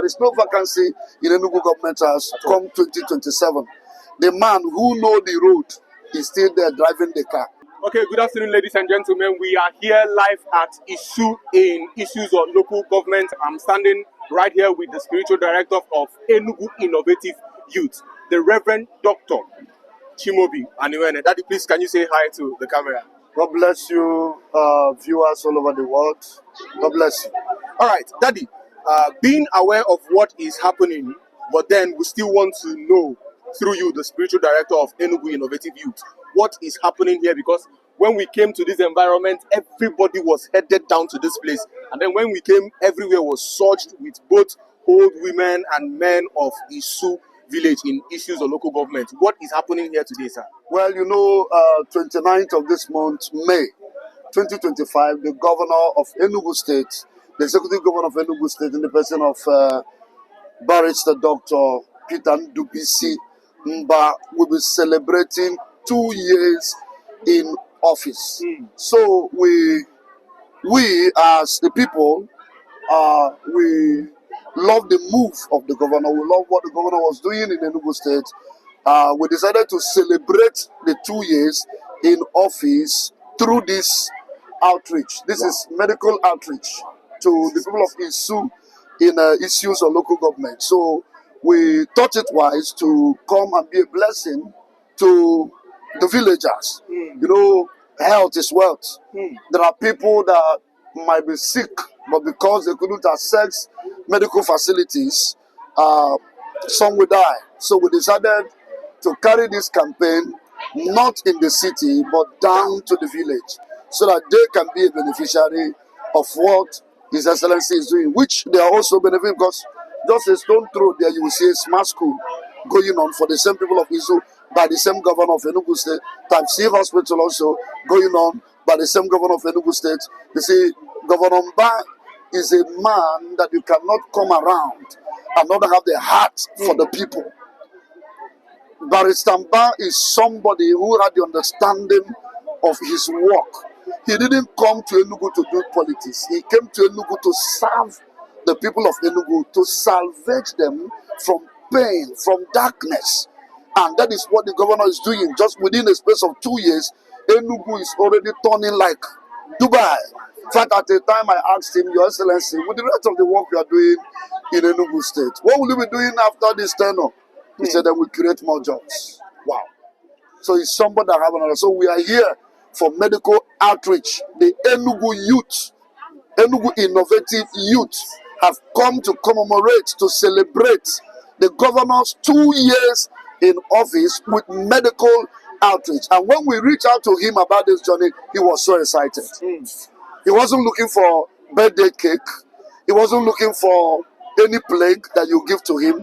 There is no vacancy in Enugu government house come 2027. The man who know the road is still there driving the car. Okay, good afternoon, ladies and gentlemen. We are here live at Issue in Issues of Local Government. I'm standing right here with the spiritual director of Enugu Innovative Youth, the Reverend Dr. Chimobi Aniwene. Daddy, please, can you say hi to the camera? God bless you, viewers all over the world. God bless you. All right, Daddy, being aware of what is happening, but then we still want to know through you, the spiritual director of Enugu Innovative Youth, what is happening here, because when we came to this environment, everybody was headed down to this place. And then when we came, everywhere was surged with both old women and men of Isu village in issues of local government. What is happening here today, sir? Well, 29th of this month, May 2025, the governor of Enugu State, the executive governor of Enugu State, in the person of Barrister Dr. Peter Ndubisi Mba, will be celebrating 2 years in office. So we as the people, we love the move of the governor. We love what the governor was doing in Enugu State. We decided to celebrate the 2 years in office through this outreach. This is medical outreach to the people of Isu in issues of local government. So we thought it wise to come and be a blessing to the villagers. Health is wealth. There are people that might be sick, but because they couldn't access medical facilities, some will die. So we decided to carry this campaign not in the city, but down to the village, so that they can be a beneficiary of what His Excellency is doing, which they are also benefiting, because just a stone throw there, you will see a smart school going on for the same people of Isu by the same governor of Enugu State. Type C hospital also going on by the same governor of Enugu State. You see, Governor Mba is a man that you cannot come around and not have the heart for the people. Barrister Mba is somebody who had the understanding of his work. He didn't come to Enugu to do politics. He came to Enugu to serve the people of Enugu, to salvage them from pain, from darkness. And that is what the governor is doing. Just within a space of 2 years, Enugu is already turning like Dubai. In fact, at the time I asked him, Your Excellency, with the rest of the work we are doing in Enugu State, what will you be doing after this tenure? He said that we create more jobs. Wow. So it's somebody that have another. So we are here for medical outreach. The Enugu youth, Enugu Innovative Youth, have come to commemorate, to celebrate the governor's 2 years in office with medical outreach. And when we reached out to him about this journey, he was so excited. He wasn't looking for birthday cake. He wasn't looking for any plague that you give to him.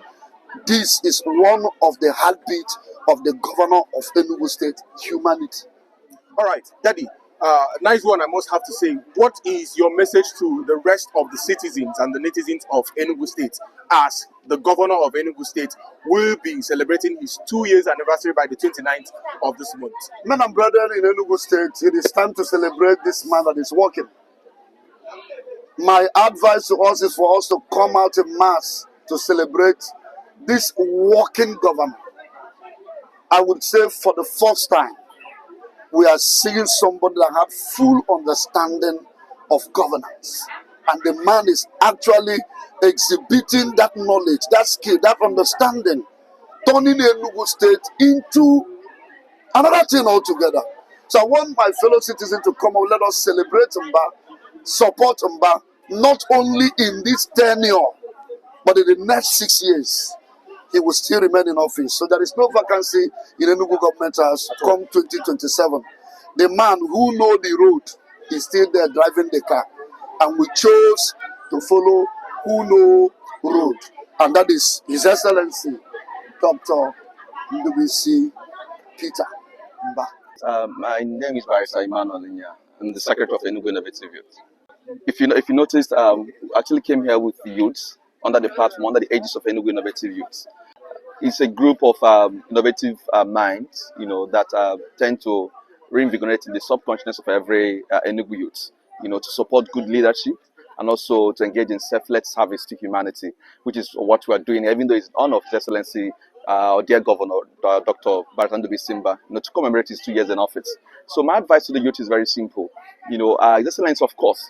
This is one of the heartbeat of the governor of Enugu State, humanity. All right, Daddy, nice one, I must have to say. What is your message to the rest of the citizens and the netizens of Enugu State, as the governor of Enugu State will be celebrating his 2 years anniversary by the 29th of this month? Men and brethren in Enugu State, it is time to celebrate this man that is working. My advice to us is for us to come out in mass to celebrate this working governor. I would say for the first time, we are seeing somebody that has full understanding of governance. And the man is actually exhibiting that knowledge, that skill, that understanding, turning Enugu State into another thing altogether. So I want my fellow citizens to come and let us celebrate Mba, support Mba, not only in this tenure, but in the next 6 years. He will still remain in office. So there is no vacancy in Enugu government house come 2027. The man who know the road is still there driving the car. And we chose to follow who know road. And that is His Excellency, Dr. Ndubisi Peter Mba. My name is Barrister Emmanuel Linya. I'm the Secretary of Enugu Innovative Youth. If you noticed, we actually came here with the youths under the platform, under the aegis of Enugu Innovative Youth. It's a group of innovative minds, that tend to reinvigorate in the subconsciousness of every Enugu youth, to support good leadership, and also to engage in selfless service to humanity, which is what we are doing, even though it's in honor of His Excellency, our dear Governor, Dr. Bartando Bisimba, to commemorate his 2 years in office. So my advice to the youth is very simple. His Excellency, of course,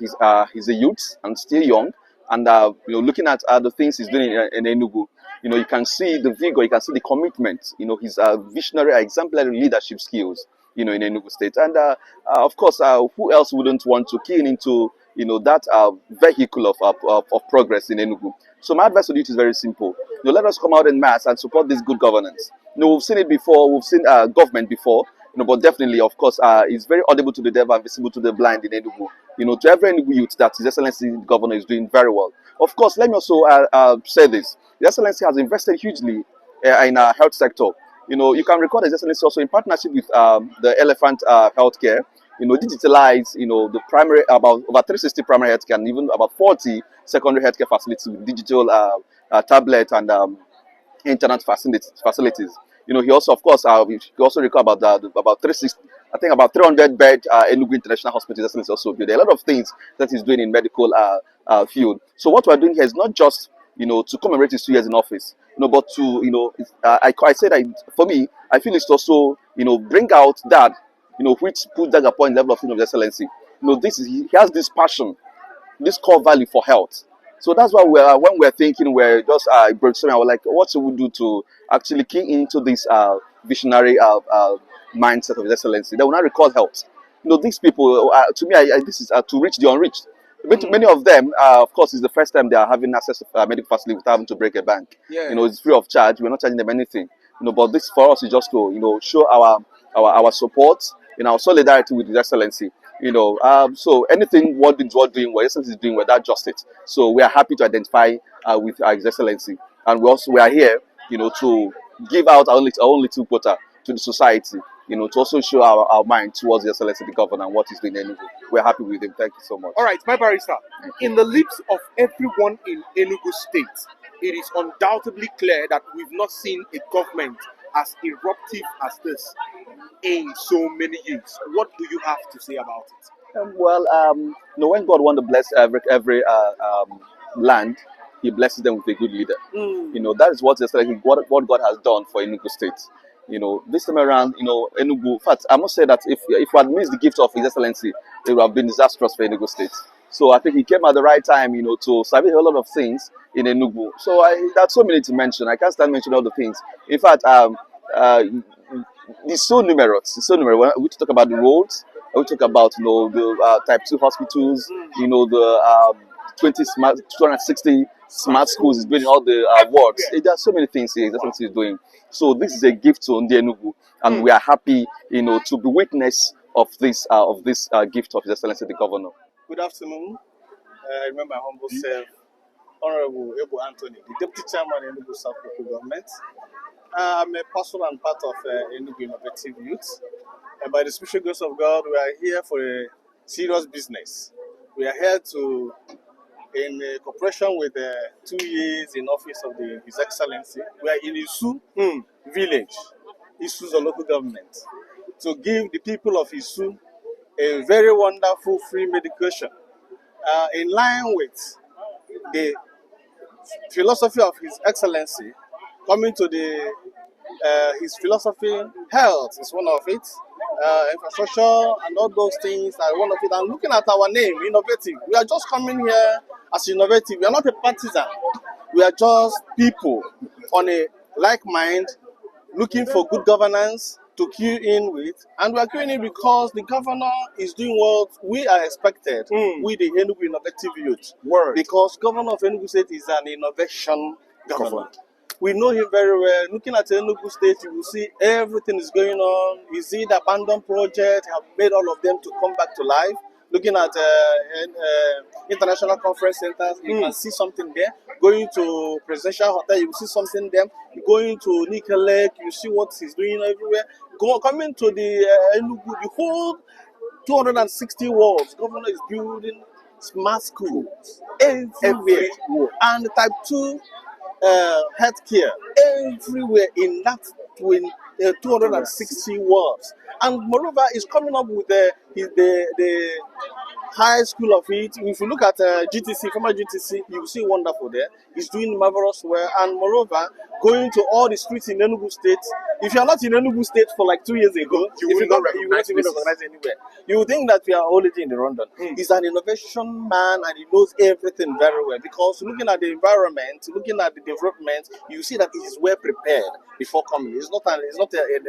he's a youth and still young, and looking at the things he's doing in Enugu, you can see the vigor, you can see the commitment, his visionary, exemplary leadership skills, in Enugu State. And of course, who else wouldn't want to key into, that vehicle of progress in Enugu? So my advice to you is very simple. Let us come out in mass and support this good governance. We've seen it before, we've seen government before, but definitely, of course, it's very audible to the deaf and visible to the blind in Enugu. To every Enugu youth that His Excellency the Governor is doing very well. Of course, let me also say this. His Excellency has invested hugely in our health sector. You can record His Excellency also in partnership with the Elephant Healthcare, digitalize, the primary, about over 360 primary healthcare and even about 40 secondary healthcare facilities with digital tablet and internet facilities. He also, of course, he also recall about about 360, I think about 300 bed Enugu International Hospital. That's also built. There are a lot of things that he's doing in medical field. So what we're doing here is not just to commemorate his 2 years in office, but to I say that for me, I feel it's also bring out that which put that upon level of excellency. He has this passion, this core value for health. So that's why when we're thinking, we're just brainstorming. I was like, what should we do to actually key into this visionary mindset of His Excellency? They will not recall health. These people, to me, this is to reach the unreached. Many of them, of course, it's the first time they are having access to medical facility without having to break a bank. Yeah. It's free of charge. We're not charging them anything. But this for us is just to show our support, our solidarity with His Excellency. So anything what is doing, what Excellency is doing, well, that's just it. So we are happy to identify with His Excellency, and we are here, to give out our own little quota to the society, to also show our mind towards His Excellency the Governor and what he's doing in Enugu. We're happy with him. Thank you so much. All right, my barrister. In the lips of everyone in Enugu State, it is undoubtedly clear that we've not seen a government as eruptive as this in so many years. What do you have to say about it? When God wants to bless every land, He blesses them with a good leader. That is what God has done for Enugu State. This time around, Enugu. In fact, I must say that if we had missed the gift of His Excellency, it would have been disastrous for Enugu State. So I think he came at the right time, to survey a lot of things in Enugu. So that's so many to mention. I can't start mentioning all the things. In fact, it's so numerous. It's so numerous. When we talk about the roads, we talk about the type 2 hospitals, the 260 smart schools is building all the wards. There are so many things here that he's doing. So this is a gift to Ndi Enugu, and we are happy, to be witness of this gift of His Excellency the Governor. Good afternoon. I remember my humble self, Honorable Ebu Anthony, the Deputy Chairman of Enugu South Local Government. I'm a person and part of Enugu Innovative Youth. And by the special grace of God, we are here for a serious business. We are here in cooperation with 2 years in office of His Excellency. We are in Isu village, Isu's local government, to give the people of Isu a very wonderful free medication in line with the philosophy of His Excellency. Coming to his philosophy, health is one of it, infrastructure and all those things are one of it. And looking at our name, innovative, we are just coming here as innovative. We are not a partisan. We are just people on a like mind, looking for good governance to queue in with, and we are queuing in because the governor is doing what we are expected. We, the Enugu Innovative Youth, because governor of Enugu State is an innovation governor. We know him very well. Looking at Enugu State, you will see everything is going on. You see the abandoned project have made all of them to come back to life. Looking at international conference centers, you can see something there. Going to presidential hotel, you will see something there. Going to Nickel Lake, you see what he's doing everywhere. Coming to the Enugu, the whole 260 walls, governor is building smart schools everywhere. And the type 2 healthcare everywhere in that 260 wards. And moreover, is coming up with the high school of it. If you look at GTC, former GTC, you will see wonderful there. He's doing marvelous well, and moreover, going to all the streets in Enugu State. If you are not in Enugu State for like 2 years ago, You will not recognize even recognize anywhere. You will think that we are already in London. He's an innovation man, and he knows everything very well. Because looking at the environment, looking at the development, you see that he is well prepared before coming. It's not an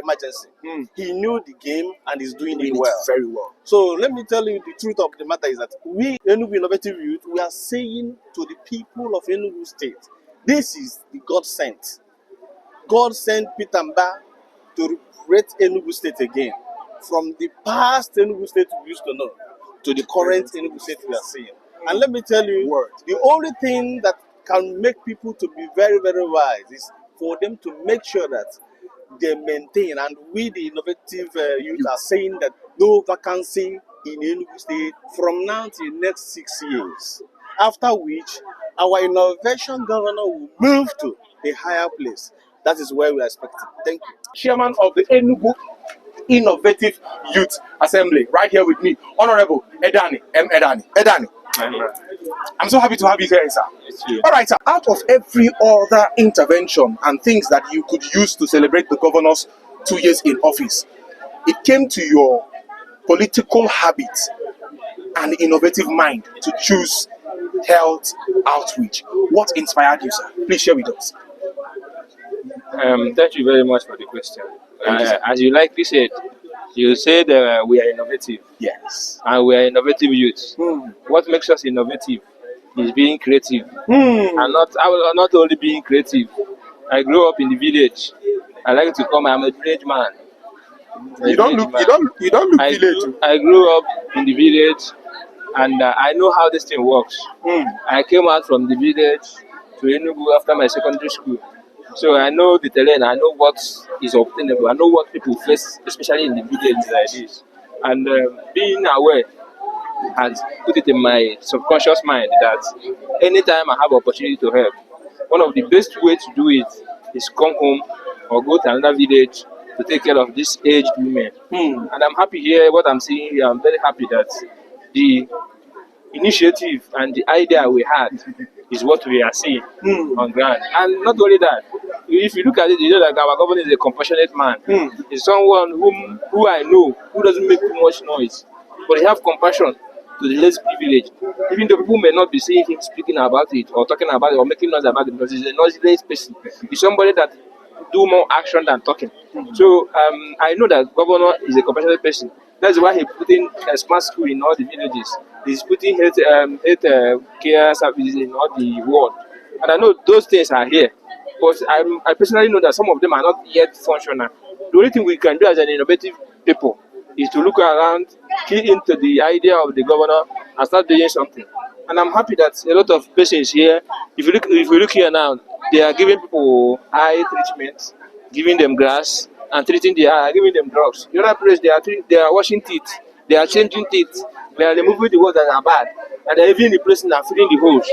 emergency. He knew the game and is doing it well. Very well. So let me tell you the truth of the matter is that we, Enugu Innovative Youth, we are saying to the people of Enugu State, this is the God sent. God sent Peter Mba to create Enugu State again. From the past Enugu State we used to know to the current Enugu State we are seeing. And let me tell you, the only thing that can make people to be very, very wise is for them to make sure that they maintain, and we the innovative youth are saying that no vacancy in Enugu State from now till next 6 years. After which, our innovation governor will move to a higher place. That is where we are expecting. Thank you. Chairman of the Enugu Innovative Youth Assembly, right here with me, Honorable Edani M. Edani. Edani, I'm so happy to have you here, sir. All right, sir. Out of every other intervention and things that you could use to celebrate the governor's 2 years in office, it came to your political habits and innovative mind to choose health outreach. What inspired you, sir? Please share with us. Thank you very much for the question. As you likely said, you said we are innovative. Yes. And we are innovative youths. What makes us innovative is being creative. And not only being creative. I grew up in the village. I like to come. I'm a village man. You don't look village. I grew up in the village, and I know how this thing works. I came out from the village to Enugu after my secondary school. So I know the terrain, I know what is obtainable, I know what people face, especially in the villages like this. And being aware has put it in my subconscious mind that anytime I have opportunity to help, one of the best ways to do it is come home or go to another village to take care of these aged women. And I'm happy here, what I'm seeing here, I'm very happy that the initiative and the idea we had is what we are seeing on ground. And not only that, if you look at it, you know that our governor is a compassionate man. He's someone who I know who doesn't make too much noise, but he have compassion to the less privileged. Even though people may not be seeing him speaking about it or talking about it or making noise about it, because he's a noiseless person. He's somebody that do more action than talking. So I know that governor is a compassionate person. That's why he put in a smart school in all the villages. He's putting health care services in all the world. And I know those things are here. But I personally know that some of them are not yet functional. The only thing we can do as an innovative people is to look around, key into the idea of the governor, and start doing something. And I'm happy that a lot of patients here, if you look here now, they are giving people eye treatment, giving them grass, and treating the eye, giving them drugs. The other place, they are washing teeth, they are changing teeth, they are removing the ones that are bad, and they are even replacing and filling the holes.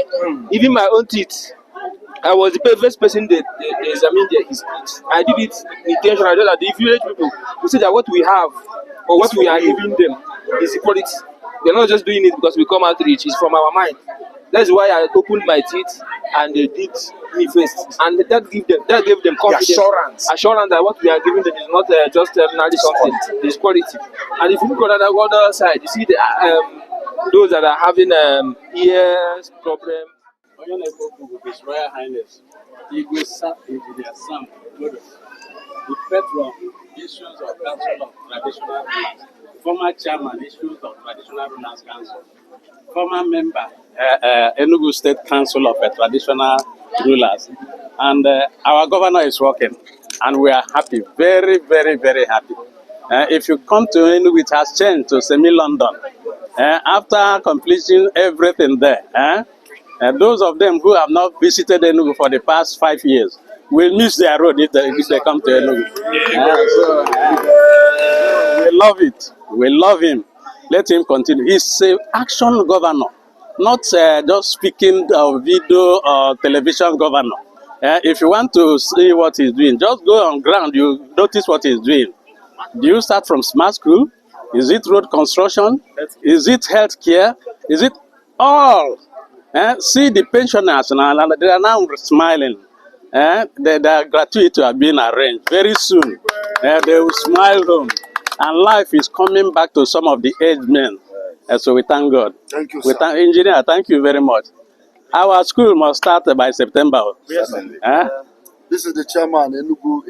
Even my own teeth, I was the first person that examined his teeth. I did it intentionally, so that the village people will see that what we have or what we are giving them is equality. They're not just doing it because we come out rich, it's from our mind. That's why I opened my teeth and they did me first. And that gave them confidence. Assurance that what we are giving them is not just terminally something, it's quality. And if you look on the other side, you see those that are having ears problem. With His Royal Highness, Igwe Engineer Sam Obodo, the patron issues of Council of Traditional Rulers, former chairman issues of Traditional Rulers Council, former member Enugu State Council of Traditional Rulers, and our governor is working, and we are happy, very, very, very happy. If you come to Enugu, it has changed to semi-London. After completing everything there, those of them who have not visited Enugu for the past 5 years will miss their road if they come to Enugu. We love it. We love him. Let him continue. He's an action governor, not just speaking video or television governor. If you want to see what he's doing, just go on ground. You notice what he's doing. Do you start from smart school? Is it road construction? Is it healthcare? Is it all? See the pensioners now, they are now smiling. Their gratuity are being arranged. Very soon, they will smile home. And life is coming back to some of the aged men. So we thank God. Thank you, We sir. thank engineer. Thank you very much. Our school must start by September. Yes, this is the chairman, Enugu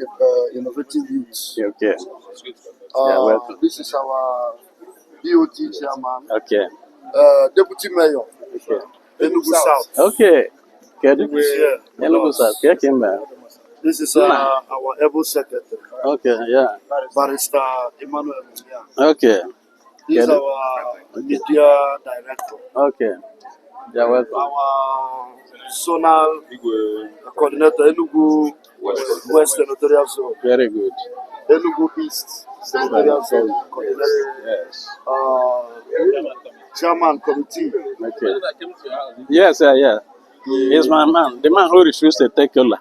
Innovative Youth. Okay. Welcome. This is our DOT chairman, Okay. Deputy Mayor, Okay. Enugu South. Okay. Here. Enugu South. This is our able secretary, Okay. Yeah. Barrister Emmanuel. Okay. This is our media director. Okay. You're welcome. Our zonal coordinator, Enugu West Senatorial Zone, Very good. Enugu East Senatorial Zone coordinator, Yes. chairman committee. Okay. Yes, yeah. He's my man. The man who refused to take cola.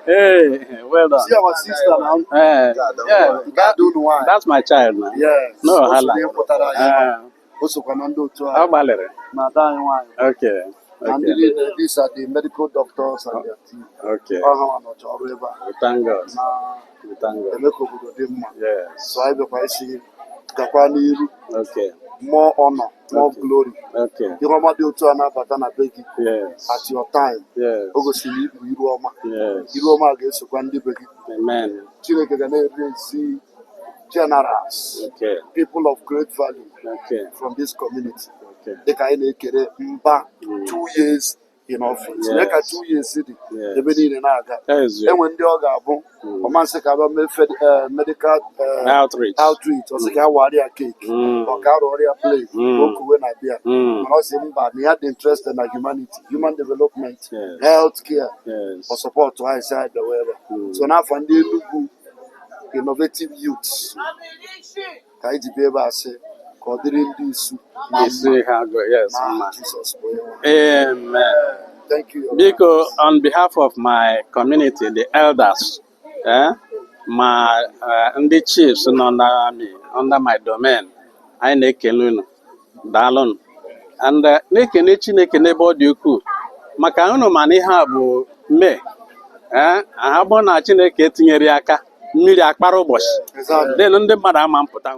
Hey, well done. See our sister now. Yeah, that's my child now. Yes. No, hala. Also, Commando to How about it? Madam. Okay. And Okay. these are the medical doctors and their team. Okay. We Thank God. We thank God. Yes. So I be quite see Okay. more honor, more glory. Okay. You want to do an abatana begi Yes. at your time. Yes. August Iroma. Yes. Iroma against Kwandi begi. Amen. See generals, Okay. people of great value Okay. from this community. Okay. They can mba 2 years in office. Yes. They can 2 years city. Yes. They been in Naga. Yes. And when they all got medical Outreach. or say warrior cake or warrior plate. When I bear. They had interest in humanity, human development, Yes. healthcare, Yes. or support to high side the weather. So now for the innovative youths. Kaiji Beba say, considering this, Yes. Jesus. Amen. Thank you. Because on behalf of my community, the elders, my the chiefs under me, under my domain, I na-ekele unu, daalụ, and na-ekele Chineke n'ebe ọ dị ukwuu maka unu ma na ihe a bụ Mee, ha bụ na Chineke etinyere ya aka mmiri akpara ụbọchị, then ndị mmadụ ama mpụta